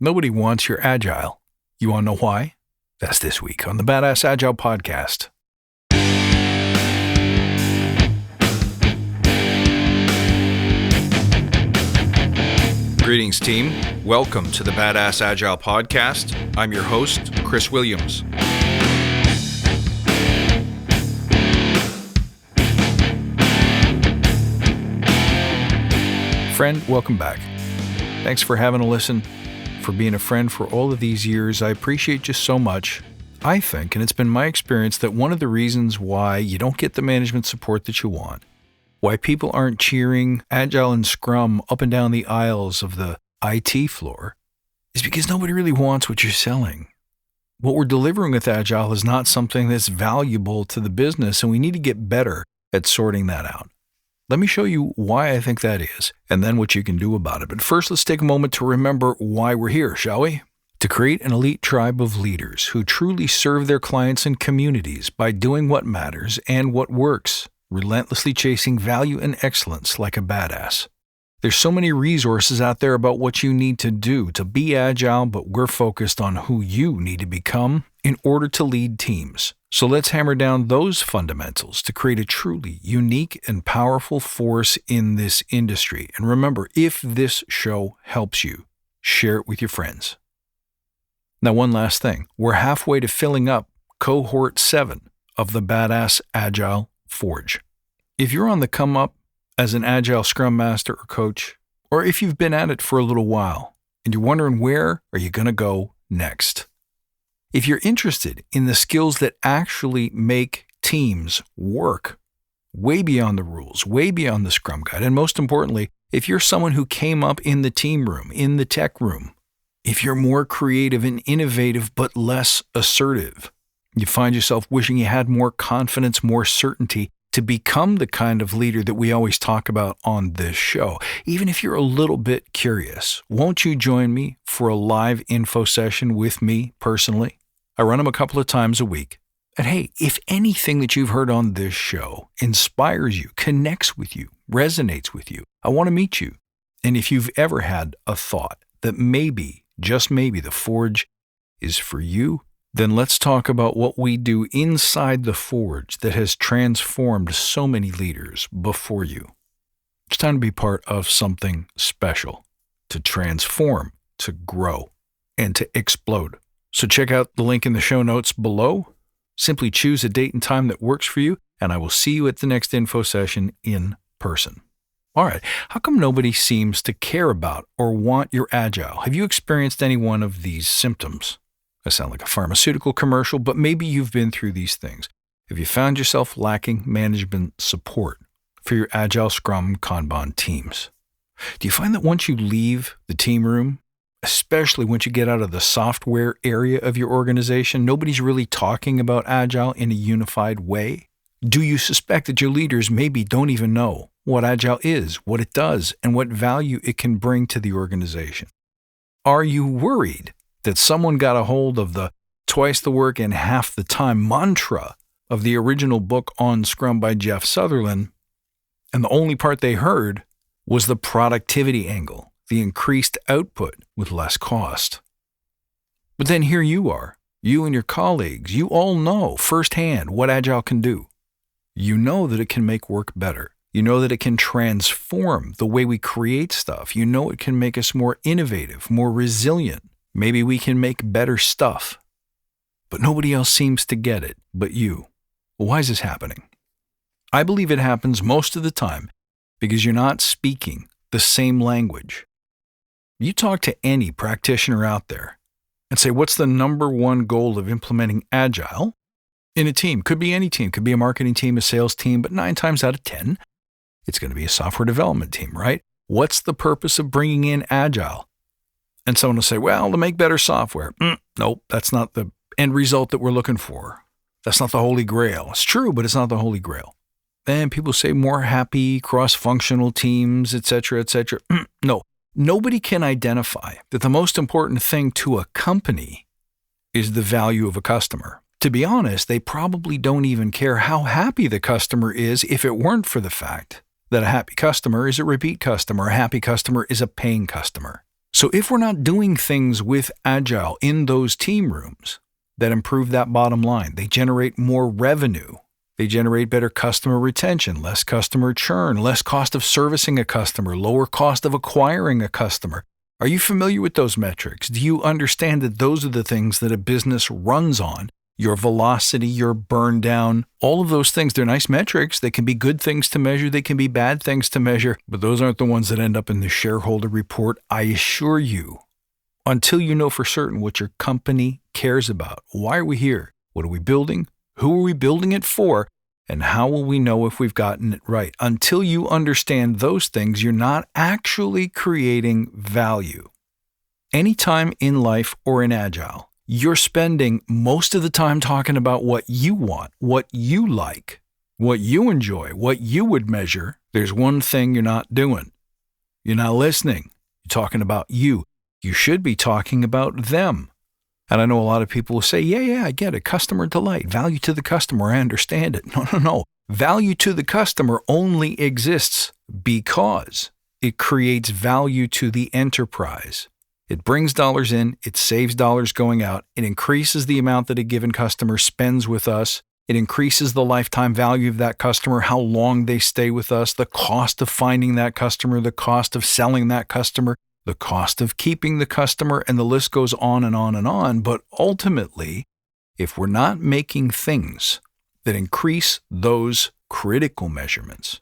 Nobody wants your Agile. You want to know why? That's this week on the Badass Agile podcast. Greetings, team. Welcome to the Badass Agile podcast. I'm your host, Chris Williams. Friend, welcome back. Thanks for having a listen, for being a friend for all of these years. I appreciate you so much. I think, and it's been my experience, that one of the reasons why you don't get the management support that you want, why people aren't cheering Agile and Scrum up and down the aisles of the IT floor, is because nobody really wants what you're selling. What we're delivering with Agile is not something that's valuable to the business, and we need to get better at sorting that out. Let me show you why I think that is, and then what you can do about it. But first, let's take a moment to remember why we're here, shall we? To create an elite tribe of leaders who truly serve their clients and communities by doing what matters and what works, relentlessly chasing value and excellence like a badass. There's so many resources out there about what you need to do to be agile, but we're focused on who you need to become in order to lead teams. So let's hammer down those fundamentals to create a truly unique and powerful force in this industry. And remember, if this show helps you, share it with your friends. Now, one last thing. We're halfway to filling up cohort 7 of the Badass Agile Forge. If you're on the come up as an Agile Scrum Master or coach, or if you've been at it for a little while and you're wondering where are you going to go next, if you're interested in the skills that actually make teams work way beyond the rules, way beyond the Scrum Guide, and most importantly, if you're someone who came up in the team room, in the tech room, if you're more creative and innovative but less assertive, you find yourself wishing you had more confidence, more certainty to become the kind of leader that we always talk about on this show. Even if you're a little bit curious, won't you join me for a live info session with me personally? I run them a couple of times a week. And hey, if anything that you've heard on this show inspires you, connects with you, resonates with you, I want to meet you. And if you've ever had a thought that maybe, just maybe, the Forge is for you, then let's talk about what we do inside the Forge that has transformed so many leaders before you. It's time to be part of something special, to transform, to grow, and to explode. So check out the link in the show notes below. Simply choose a date and time that works for you, and I will see you at the next info session in person. All right, how come nobody seems to care about or want your Agile? Have you experienced any one of these symptoms? I sound like a pharmaceutical commercial, but maybe you've been through these things. Have you found yourself lacking management support for your Agile, Scrum, Kanban teams? Do you find that once you leave the team room, especially once you get out of the software area of your organization, nobody's really talking about Agile in a unified way? Do you suspect that your leaders maybe don't even know what Agile is, what it does, and what value it can bring to the organization? Are you worried that someone got a hold of the twice the work in half the time mantra of the original book on Scrum by Jeff Sutherland, and the only part they heard was the productivity angle, the increased output with less cost? But then here you are, you and your colleagues, you all know firsthand what Agile can do. You know that it can make work better. You know that it can transform the way we create stuff. You know it can make us more innovative, more resilient. Maybe we can make better stuff. But nobody else seems to get it but you. Why is this happening? I believe it happens most of the time because you're not speaking the same language. You talk to any practitioner out there and say, what's the number one goal of implementing Agile in a team? Could be any team, could be a marketing team, a sales team, but 9 times out of 10, it's going to be a software development team, right? What's the purpose of bringing in Agile? And someone will say, well, to make better software. Nope, that's not the end result that we're looking for. That's not the Holy Grail. It's true, but it's not the Holy Grail. And people say more happy, cross-functional teams, etc., etc. No, nobody can identify that the most important thing to a company is the value of a customer. To be honest, they probably don't even care how happy the customer is if it weren't for the fact that a happy customer is a repeat customer, a happy customer is a paying customer. So if we're not doing things with Agile in those team rooms that improve that bottom line, they generate more revenue, they generate better customer retention, less customer churn, less cost of servicing a customer, lower cost of acquiring a customer. Are you familiar with those metrics? Do you understand that those are the things that a business runs on? Your velocity, your burn down, all of those things, they're nice metrics. They can be good things to measure. They can be bad things to measure, but those aren't the ones that end up in the shareholder report. I assure you, until you know for certain what your company cares about. Why are we here? What are we building? Who are we building it for? And how will we know if we've gotten it right? Until you understand those things, you're not actually creating value. Anytime in life or in Agile, you're spending most of the time talking about what you want, what you like, what you enjoy, what you would measure. There's one thing you're not doing. You're not listening. You're talking about you. You should be talking about them. And I know a lot of people will say, yeah, I get it. Customer delight, value to the customer. I understand it. No. Value to the customer only exists because it creates value to the enterprise. It brings dollars in, it saves dollars going out, it increases the amount that a given customer spends with us, it increases the lifetime value of that customer, how long they stay with us, the cost of finding that customer, the cost of selling that customer, the cost of keeping the customer, and the list goes on and on and on. But ultimately, if we're not making things that increase those critical measurements,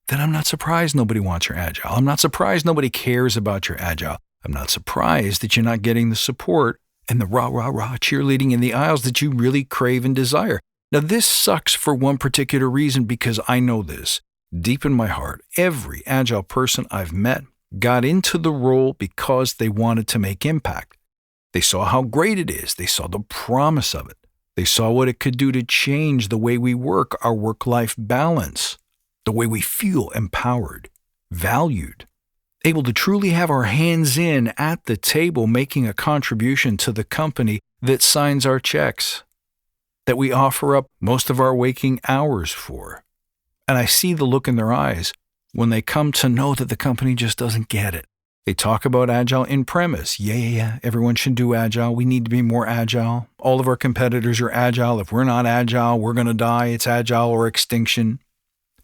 then I'm not surprised nobody wants your Agile. I'm not surprised nobody cares about your Agile. I'm not surprised that you're not getting the support and the rah cheerleading in the aisles that you really crave and desire. Now, this sucks for one particular reason, because I know this deep in my heart. Every Agile person I've met got into the role because they wanted to make impact. They saw how great it is. They saw the promise of it. They saw what it could do to change the way we work, our work-life balance, the way we feel empowered, valued, able to truly have our hands in at the table, making a contribution to the company that signs our checks, that we offer up most of our waking hours for. And I see the look in their eyes when they come to know that the company just doesn't get it. They talk about Agile in premise. Yeah, everyone should do Agile. We need to be more Agile. All of our competitors are Agile. If we're not Agile, we're going to die. It's Agile or extinction.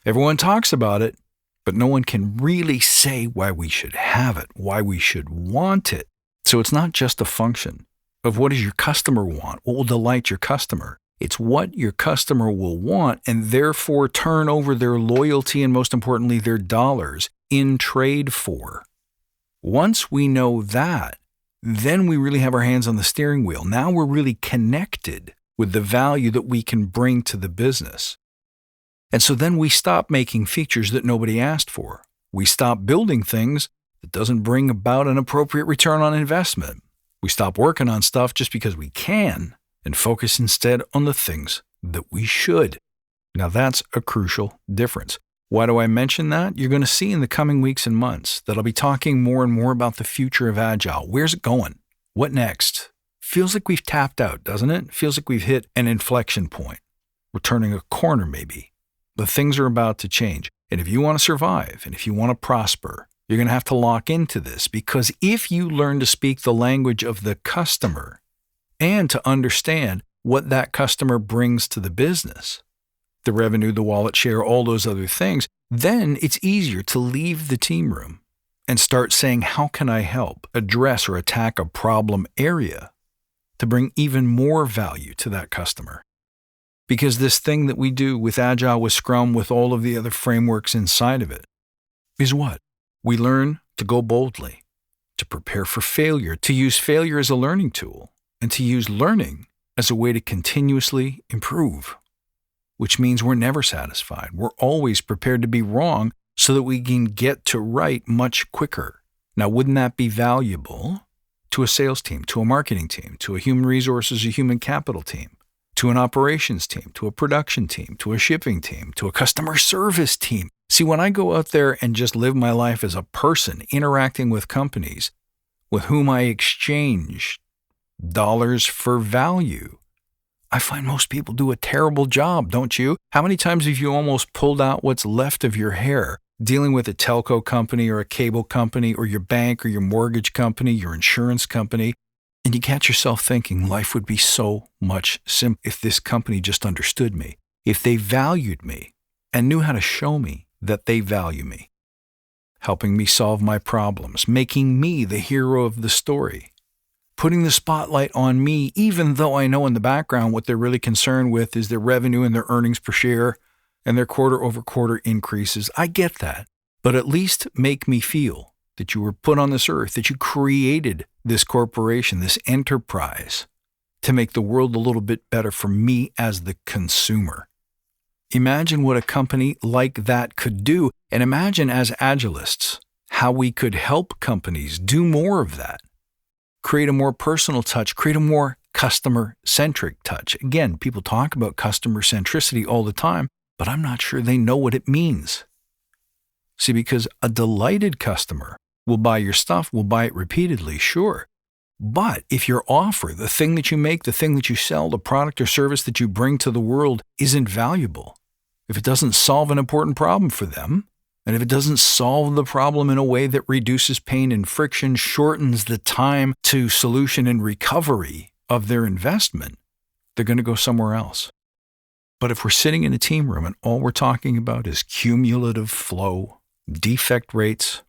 Everyone talks about it, but no one can really say why we should have it, why we should want it. So it's not just a function of what does your customer want, what will delight your customer. It's what your customer will want, and therefore turn over their loyalty and, most importantly, their dollars in trade for. Once we know that, then we really have our hands on the steering wheel. Now we're really connected with the value that we can bring to the business. And so then we stop making features that nobody asked for. We stop building things that doesn't bring about an appropriate return on investment. We stop working on stuff just because we can and focus instead on the things that we should. Now that's a crucial difference. Why do I mention that? You're going to see in the coming weeks and months that I'll be talking more and more about the future of Agile. Where's it going? What next? Feels like we've tapped out, doesn't it? Feels like we've hit an inflection point. We're turning a corner maybe. But things are about to change. And if you want to survive and if you want to prosper, you're going to have to lock into this, because if you learn to speak the language of the customer and to understand what that customer brings to the business, the revenue, the wallet share, all those other things, then it's easier to leave the team room and start saying, how can I help address or attack a problem area to bring even more value to that customer? Because this thing that we do with Agile, with Scrum, with all of the other frameworks inside of it, is what? We learn to go boldly, to prepare for failure, to use failure as a learning tool, and to use learning as a way to continuously improve, which means we're never satisfied. We're always prepared to be wrong so that we can get to right much quicker. Now, wouldn't that be valuable to a sales team, to a marketing team, to a human resources, a human capital team, to an operations team, to a production team, to a shipping team, to a customer service team? See, when I go out there and just live my life as a person interacting with companies with whom I exchange dollars for value, I find most people do a terrible job, don't you? How many times have you almost pulled out what's left of your hair dealing with a telco company or a cable company or your bank or your mortgage company, your insurance company, and you catch yourself thinking life would be so much simpler if this company just understood me, if they valued me and knew how to show me that they value me, helping me solve my problems, making me the hero of the story, putting the spotlight on me, even though I know in the background what they're really concerned with is their revenue and their earnings per share and their quarter-over-quarter increases. I get that, but at least make me feel that you were put on this earth, that you created this corporation, this enterprise, to make the world a little bit better for me as the consumer. Imagine what a company like that could do, and imagine as Agilists how we could help companies do more of that. Create a more personal touch, create a more customer-centric touch. Again, people talk about customer centricity all the time, but I'm not sure they know what it means. See, because a delighted customer will buy your stuff, will buy it repeatedly, sure. But if your offer, the thing that you make, the thing that you sell, the product or service that you bring to the world isn't valuable, if it doesn't solve an important problem for them, and if it doesn't solve the problem in a way that reduces pain and friction, shortens the time to solution and recovery of their investment, they're going to go somewhere else. But if we're sitting in a team room and all we're talking about is cumulative flow, defect rates,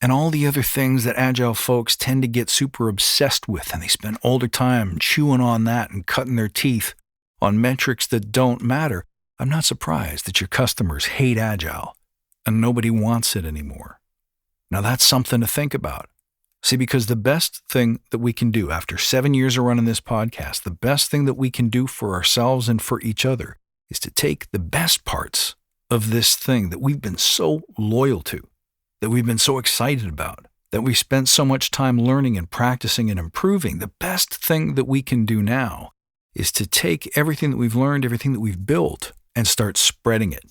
and all the other things that Agile folks tend to get super obsessed with, and they spend all their time chewing on that and cutting their teeth on metrics that don't matter, I'm not surprised that your customers hate Agile and nobody wants it anymore. Now that's something to think about. See, because the best thing that we can do after 7 years of running this podcast, the best thing that we can do for ourselves and for each other is to take the best parts of this thing that we've been so loyal to, that we've been so excited about, that we spent so much time learning and practicing and improving. The best thing that we can do now is to take everything that we've learned, everything that we've built, and start spreading it.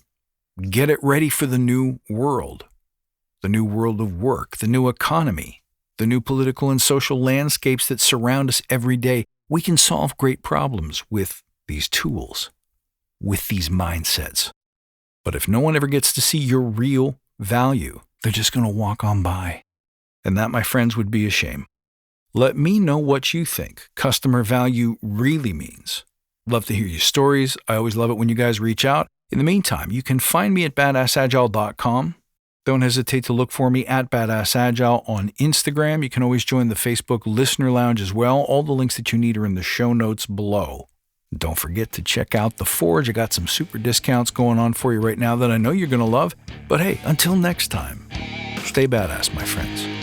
Get it ready for the new world of work, the new economy, the new political and social landscapes that surround us every day. We can solve great problems with these tools, with these mindsets. But if no one ever gets to see your real value, they're just going to walk on by. And that, my friends, would be a shame. Let me know what you think customer value really means. Love to hear your stories. I always love it when you guys reach out. In the meantime, you can find me at badassagile.com. Don't hesitate to look for me at Badass Agile on Instagram. You can always join the Facebook Listener Lounge as well. All the links that you need are in the show notes below. Don't forget to check out The Forge. I got some super discounts going on for you right now that I know you're going to love. But hey, until next time, stay badass, my friends.